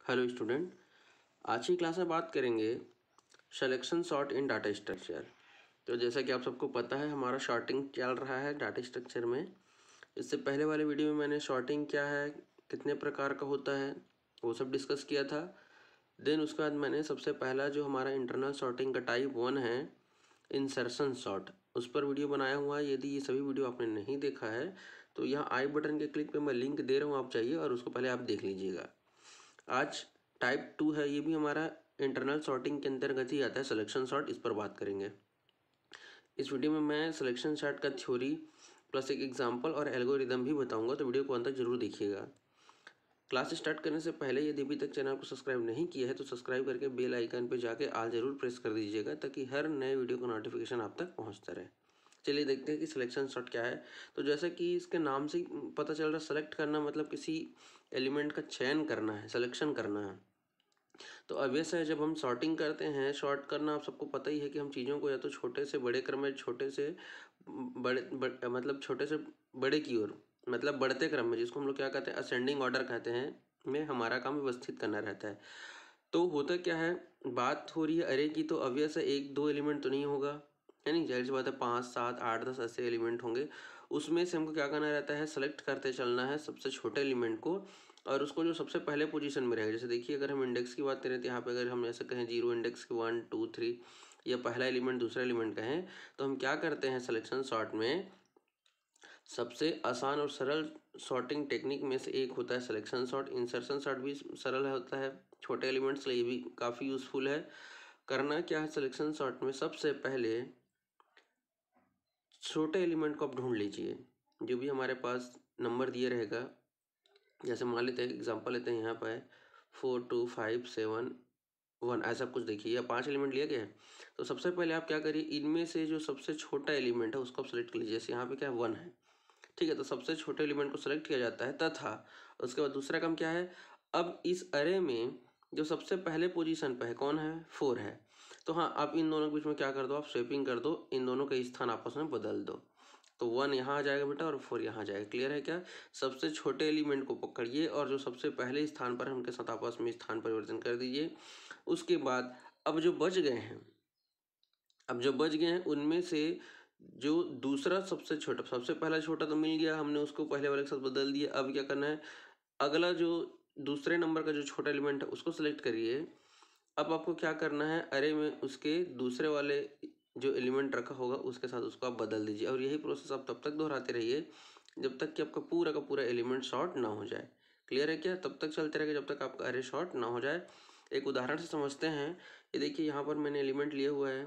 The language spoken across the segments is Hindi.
हेलो स्टूडेंट, आज की क्लास में बात करेंगे सिलेक्शन सॉर्ट इन डाटा स्ट्रक्चर। तो जैसा कि आप सबको पता है, हमारा शॉर्टिंग चल रहा है डाटा स्ट्रक्चर में। इससे पहले वाले वीडियो में मैंने शॉर्टिंग क्या है, कितने प्रकार का होता है, वो सब डिस्कस किया था। देन उसके बाद मैंने सबसे पहला जो हमारा इंटरनल शॉर्टिंग का टाइप 1 है, इंसर्शन सॉर्ट, उस पर वीडियो बनाया हुआ है। यदि ये सभी वीडियो आपने नहीं देखा है तो यहाँ आई बटन के क्लिक पे मैं लिंक दे रहा हूँ, आप चाहिए और उसको पहले आप देख लीजिएगा। आज टाइप 2 है, ये भी हमारा इंटरनल सॉर्टिंग के अंतर्गत ही आता है, सिलेक्शन सॉर्ट। इस पर बात करेंगे इस वीडियो में। मैं सिलेक्शन सॉर्ट का थ्योरी प्लस एक एग्जांपल और एल्गोरिदम भी बताऊंगा, तो वीडियो को अंत तक जरूर देखिएगा। क्लास स्टार्ट करने से पहले यदि अभी तक चैनल को सब्सक्राइब नहीं किया है तो सब्सक्राइब करके बेल आइकन पर जाके आल जरूर प्रेस कर दीजिएगा, ताकि हर नए वीडियो का नोटिफिकेशन आप तक पहुँचता रहे। चलिए देखते हैं कि सिलेक्शन सॉर्ट क्या है। तो जैसा कि इसके नाम से पता चल रहा है, सेलेक्ट करना मतलब किसी एलिमेंट का चयन करना है, सिलेक्शन करना है। तो ऑब्वियस है, जब हम सॉर्टिंग करते हैं, सॉर्ट करना आप सबको पता ही है कि हम चीज़ों को या तो छोटे से बड़े क्रम में, छोटे से मतलब छोटे से बड़े की ओर, मतलब बढ़ते क्रम में, जिसको हम लोग क्या कहते हैं, असेंडिंग ऑर्डर कहते हैं, में हमारा काम व्यवस्थित करना रहता है। तो होता क्या है, बात हो रही है अरे की, तो ऑब्वियस है एक दो एलिमेंट तो नहीं होगा, है नहीं, जाहिर सी बात है 5, 7, 8, 10 ऐसे एलिमेंट होंगे। उसमें से हमको क्या करना रहता है, सेलेक्ट करते चलना है सबसे छोटे एलिमेंट को, और उसको जो सबसे पहले पोजीशन में रहेगा। जैसे देखिए, अगर हम इंडेक्स की बात करें तो यहाँ पे अगर हम ऐसे कहें 0 इंडेक्स के 1, 2, 3, या पहला एलिमेंट दूसरा एलिमेंट कहें, तो हम क्या करते हैं सिलेक्शन सॉर्ट में, सबसे आसान और सरल सॉर्टिंग टेक्निक में से एक होता है सिलेक्शन सॉर्ट। इंसर्शन सॉर्ट भी सरल होता है, छोटे एलिमेंट्स के लिए भी काफ़ी यूजफुल है। करना क्या है सिलेक्शन सॉर्ट में, सबसे पहले छोटे एलिमेंट को आप ढूंढ लीजिए, जो भी हमारे पास नंबर दिए रहेगा। जैसे मान लेते हैं, एग्जांपल लेते हैं, यहाँ पर 4, 2, 5, 7, 1, ऐसा कुछ देखिए, या 5 एलिमेंट लिया गया है। तो सबसे पहले आप क्या करिए, इनमें से जो सबसे छोटा एलिमेंट है उसको आप सेलेक्ट कर लीजिए। जैसे यहाँ पे क्या है, 1 है, ठीक है, तो सबसे छोटे एलिमेंट को सेलेक्ट किया जाता है, तथा उसके बाद दूसरा काम क्या है, अब इस अरे में जो सबसे पहले पोजीशन पे है, कौन है, 4 है, तो हाँ, आप इन दोनों के बीच में क्या कर दो, आप स्वेपिंग कर दो, इन दोनों के स्थान आपस में बदल दो। तो 1 यहाँ आ जाएगा बेटा और 4 यहाँ आ जाएगा। क्लियर है क्या? सबसे छोटे एलिमेंट को पकड़िए और जो सबसे पहले स्थान पर है उनके साथ आपस में स्थान परिवर्तन कर दीजिए। उसके बाद अब जो बच गए हैं, उनमें से जो दूसरा सबसे छोटा, सबसे पहला छोटा तो मिल गया, हमने उसको पहले वाले के साथ बदल दिया। अब क्या करना है, अगला जो दूसरे नंबर का जो छोटा एलिमेंट है उसको सेलेक्ट करिए। अब आपको क्या करना है, अरे में उसके दूसरे वाले जो एलिमेंट रखा होगा उसके साथ उसको आप बदल दीजिए, और यही प्रोसेस आप तब तक दोहराते रहिए जब तक कि आपका पूरा का पूरा एलिमेंट शॉर्ट ना हो जाए। क्लियर है क्या? तब तक चलते रहेगा जब तक आपका अरे शॉर्ट ना हो जाए। एक उदाहरण से समझते हैं। ये देखिए, यहाँ पर मैंने एलिमेंट लिया हुआ है,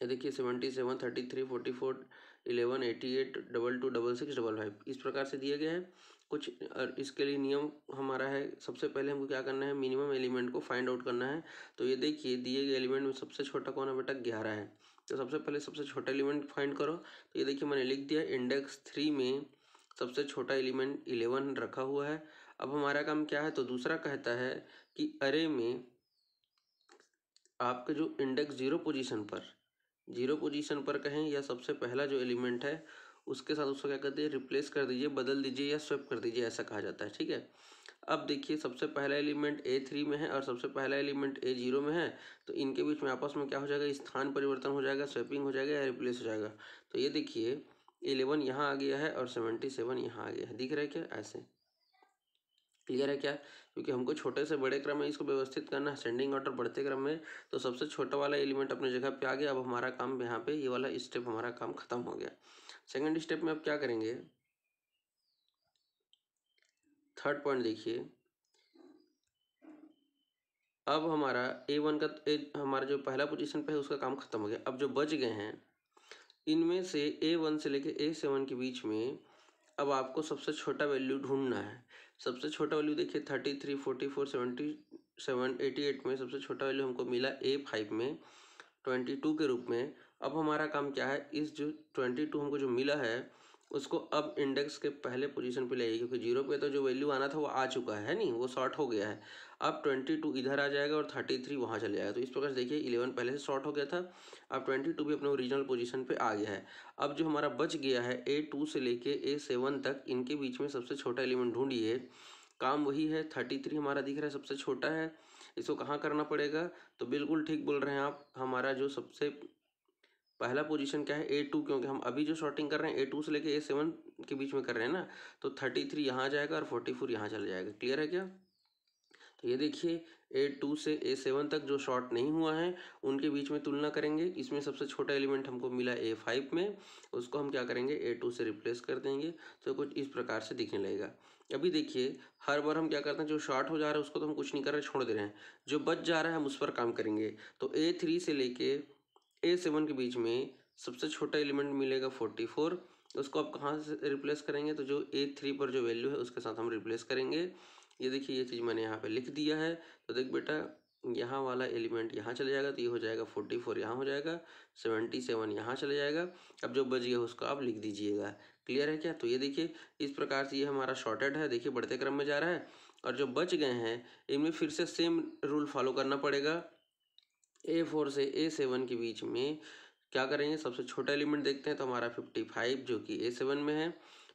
ये देखिए 77, 33, 44, 11, 88, 22, 66, 55, इस प्रकार से दिए गए हैं कुछ। और इसके लिए नियम हमारा है, सबसे पहले हमको क्या करना है, मिनिमम एलिमेंट को फाइंड आउट करना है। तो ये देखिए, दिए गए एलिमेंट में सबसे छोटा कौन है बेटा, 11 है। तो सबसे पहले सबसे छोटा एलिमेंट फाइंड करो। तो ये देखिए, मैंने लिख दिया, इंडेक्स 3 में सबसे छोटा एलिमेंट 11 रखा हुआ है। अब हमारा काम क्या है, तो दूसरा कहता है कि अरे में आपके जो इंडेक्स 0 पोजीशन पर कहें, या सबसे पहला जो एलिमेंट है उसके साथ उसको क्या करते हैं, रिप्लेस कर दीजिए, बदल दीजिए या स्वैप कर दीजिए, ऐसा कहा जाता है। ठीक है, अब देखिए, सबसे पहला एलिमेंट A3 में है और सबसे पहला एलिमेंट A0 में है, तो इनके बीच में आपस में क्या हो जाएगा, स्थान परिवर्तन हो जाएगा, स्वैपिंग हो जाएगा या रिप्लेस हो जाएगा। तो ये देखिए, 11 यहाँ आ गया है और 77 यहाँ आ गया है, दिख रहा है क्या, ऐसे। क्लियर है क्या? क्योंकि हमको छोटे से बड़े क्रम में इसको व्यवस्थित करना है, असेंडिंग ऑर्डर बढ़ते क्रम में। तो सबसे छोटा वाला एलिमेंट अपने जगह पे आ गया। अब हमारा काम यहाँ पे, ये वाला स्टेप हमारा काम खत्म हो गया। सेकंड स्टेप में अब क्या करेंगे, थर्ड पॉइंट देखिए। अब हमारा A1 का हमारा जो पहला पोजीशन पे है उसका काम खत्म हो गया। अब जो बच गए हैं, इनमें से A1 से लेके A7 के बीच में अब आपको सबसे छोटा वैल्यू ढूंढना है। सबसे छोटा वैल्यू देखिए, 33, 44, 77, 88 में सबसे छोटा वैल्यू हमको मिला A5 में 22 के रूप में। अब हमारा काम क्या है, इस जो 22 हमको जो मिला है उसको अब इंडेक्स के पहले पोजीशन पे ले आइए, क्योंकि 0 पे तो जो वैल्यू आना था वो आ चुका है नहीं, वो शॉर्ट हो गया है। अब 22 इधर आ जाएगा और 33 वहाँ चले जाएगा। तो इस प्रकार से देखिए, 11 पहले से शॉर्ट हो गया था, अब 22 भी अपने ओरिजिनल पोजीशन पे आ गया है। अब जो हमारा बच गया है A2 से लेके A7 तक, इनके बीच में सबसे छोटा एलिमेंट ढूंढिए। काम वही है। 33 हमारा दिख रहा है सबसे छोटा है, इसको कहाँ करना पड़ेगा? तो बिल्कुल ठीक बोल रहे हैं आप, हमारा जो सबसे पहला पोजीशन क्या है? A2, क्योंकि हम अभी जो शॉर्टिंग कर रहे हैं A2 से लेके A7 के बीच में कर रहे हैं ना, तो 33 यहाँ जाएगा और 44 यहाँ चला जाएगा। क्लियर है क्या? तो ये देखिए A2 से A7 तक जो शॉर्ट नहीं हुआ है उनके बीच में तुलना करेंगे। इसमें सबसे छोटा एलिमेंट हमको मिला A5 में, उसको हम क्या करेंगे? A2 से रिप्लेस कर देंगे, तो कुछ इस प्रकार से दिखने लगेगा। अभी देखिए हर बार हम क्या करते हैं, जो शॉर्ट हो जा रहा है उसको तो हम कुछ नहीं कर रहे, छोड़ दे रहे हैं, जो बच जा रहा है हम उस पर काम करेंगे। तो A3 से लेके A7 के बीच में सबसे छोटा एलिमेंट मिलेगा 44, उसको आप कहाँ से रिप्लेस करेंगे? तो जो A3 पर जो वैल्यू है उसके साथ हम रिप्लेस करेंगे। ये देखिए ये चीज़ मैंने यहाँ पे लिख दिया है। तो देख बेटा, यहाँ वाला एलिमेंट यहाँ चले जाएगा, तो ये हो जाएगा 44, यहाँ हो जाएगा 77, यहाँ चले जाएगा। अब जो बच गया उसको आप लिख दीजिएगा। क्लियर है क्या? तो ये देखिए इस प्रकार से ये हमारा शॉर्टेड है, देखिए बढ़ते क्रम में जा रहा है। और जो बच गए हैं इनमें फिर से सेम रूल फॉलो करना पड़ेगा। A4 से A7 के बीच में क्या करेंगे? सबसे छोटा एलिमेंट देखते हैं, तो हमारा 55 जो कि A7 में है।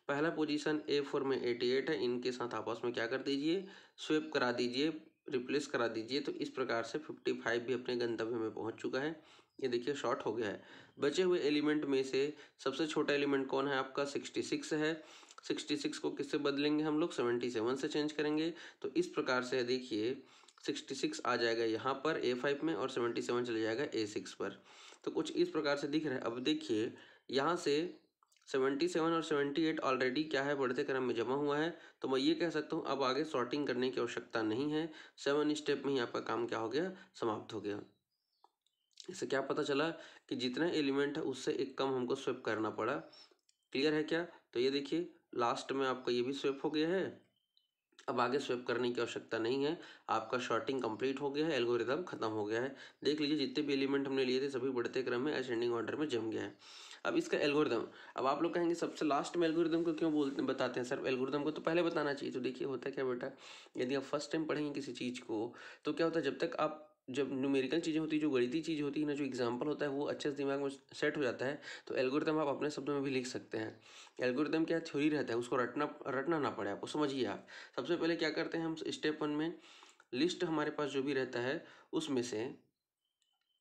पहला पोजीशन A4 में 88 है, इनके साथ आपस में क्या कर दीजिए? स्वेप करा दीजिए, रिप्लेस करा दीजिए। तो इस प्रकार से 55 भी अपने गंतव्य में पहुंच चुका है। ये देखिए शॉर्ट हो गया है। बचे हुए एलिमेंट में से सबसे छोटा एलिमेंट कौन है आपका? 66 है। 66 को किससे बदलेंगे हम लोग? 77 से चेंज करेंगे। तो इस प्रकार से देखिए 66 आ जाएगा यहाँ पर A5 में और 77 चले जाएगा A6 पर। तो कुछ इस प्रकार से दिख रहा है। अब देखिए यहाँ से 77 और 78 ऑलरेडी क्या है? बढ़ते क्रम में जमा हुआ है। तो मैं ये कह सकता हूँ अब आगे सॉर्टिंग करने की आवश्यकता नहीं है। 7 स्टेप में ही आपका काम क्या हो गया? समाप्त हो गया। इससे क्या पता चला कि जितना एलिमेंट है उससे एक कम हमको स्वेप करना पड़ा। क्लियर है क्या? तो ये देखिए लास्ट में आपका ये भी स्वेप हो गया है। अब आगे स्वेप करने की आवश्यकता नहीं है, आपका शॉर्टिंग कंप्लीट हो गया है, एल्गोरिदम खत्म हो गया है। देख लीजिए जितने भी एलिमेंट हमने लिए थे सभी बढ़ते क्रम में असेंडिंग ऑर्डर में जम गया है। अब इसका एल्गोरिदम, अब आप लोग कहेंगे सबसे लास्ट में एल्गोरिदम को क्यों बताते हैं सर? एल्गोरिदम को तो पहले बताना चाहिए। तो देखिए होता क्या बेटा, यदि आप फर्स्ट टाइम पढ़ेंगे किसी चीज़ को तो क्या होता है, जब तक आप जब न्यूमेरिकल चीज़ें होती है, जो गणितीय चीज़ होती है ना, जो एग्जाम्पल होता है वो अच्छे से दिमाग में सेट हो जाता है, तो एल्गोरिदम आप अपने शब्दों में भी लिख सकते हैं। एल्गोरिदम क्या थ्योरी रहता है, उसको रटना ना पड़े आपको, समझिए आप। सबसे पहले क्या करते हैं हम स्टेप 1 में, लिस्ट हमारे पास जो भी रहता है उसमें से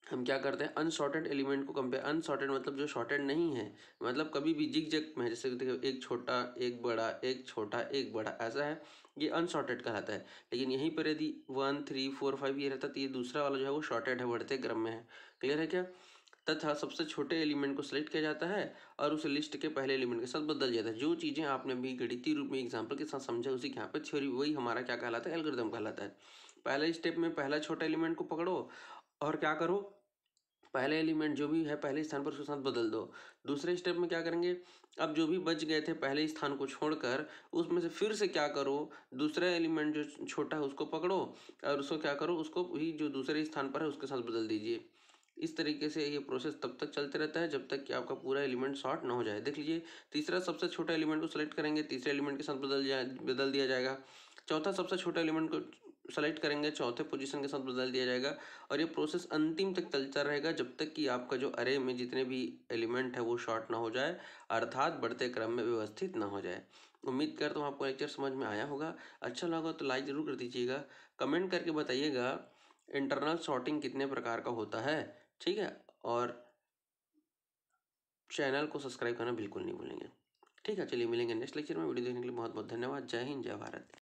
हम क्या करते हैं, अनसॉर्टेड एलिमेंट को कंपेयर। अनसॉर्टेड मतलब जो सॉर्टेड नहीं है, मतलब कभी भी जिग जग में, जैसे देखिए एक छोटा एक बड़ा, एक छोटा एक बड़ा, ऐसा है, ये अनसॉर्टेड कहलाता है। लेकिन यहीं पर यदि 1 3 4 5 ये रहता तो ये दूसरा वाला जो है वो सॉर्टेड है, बढ़ते क्रम में है। क्लियर है क्या? तथा सबसे छोटे एलिमेंट को सिलेक्ट किया जाता है और उसे लिस्ट के पहले एलिमेंट के साथ बदल जाता है। जो चीज़ें आपने भी गणितीय रूप में एग्जाम्पल के साथ समझा उसी के यहाँ पे थ्योरी, वही हमारा क्या कहलाता है? एल्गोरिथम कहलाता है। पहले स्टेप में पहला छोटा एलिमेंट को पकड़ो और क्या करो, पहले एलिमेंट जो भी है पहले स्थान पर उसके साथ बदल दो। दूसरे स्टेप में क्या करेंगे, अब जो भी बच गए थे पहले स्थान को छोड़कर उसमें से फिर से क्या करो, दूसरा एलिमेंट जो छोटा है उसको पकड़ो और उसको क्या करो, उसको भी जो दूसरे स्थान पर है उसके साथ बदल दीजिए। इस तरीके से ये प्रोसेस तब तक चलते रहता है जब तक कि आपका पूरा एलिमेंट सॉर्ट ना हो जाए। देख लीजिए तीसरा सबसे छोटा एलिमेंट को सेलेक्ट करेंगे, तीसरे एलिमेंट के साथ बदल दिया जाएगा। चौथा सबसे छोटा एलिमेंट को सेलेक्ट करेंगे, चौथे पोजीशन के साथ बदल दिया जाएगा। और ये प्रोसेस अंतिम तक चलता रहेगा जब तक कि आपका जो अरे में जितने भी एलिमेंट है वो शॉर्ट ना हो जाए, अर्थात बढ़ते क्रम में व्यवस्थित ना हो जाए। उम्मीद करता हूँ आपको लेक्चर समझ में आया होगा। अच्छा लगा तो लाइक ज़रूर कर दीजिएगा, कमेंट करके बताइएगा इंटरनल सॉर्टिंग कितने प्रकार का होता है। ठीक है, और चैनल को सब्सक्राइब करना बिल्कुल नहीं भूलेंगे। ठीक है, चलिए मिलेंगे नेक्स्ट लेक्चर में। वीडियो देखने के लिए बहुत बहुत धन्यवाद। जय हिंद, जय भारत।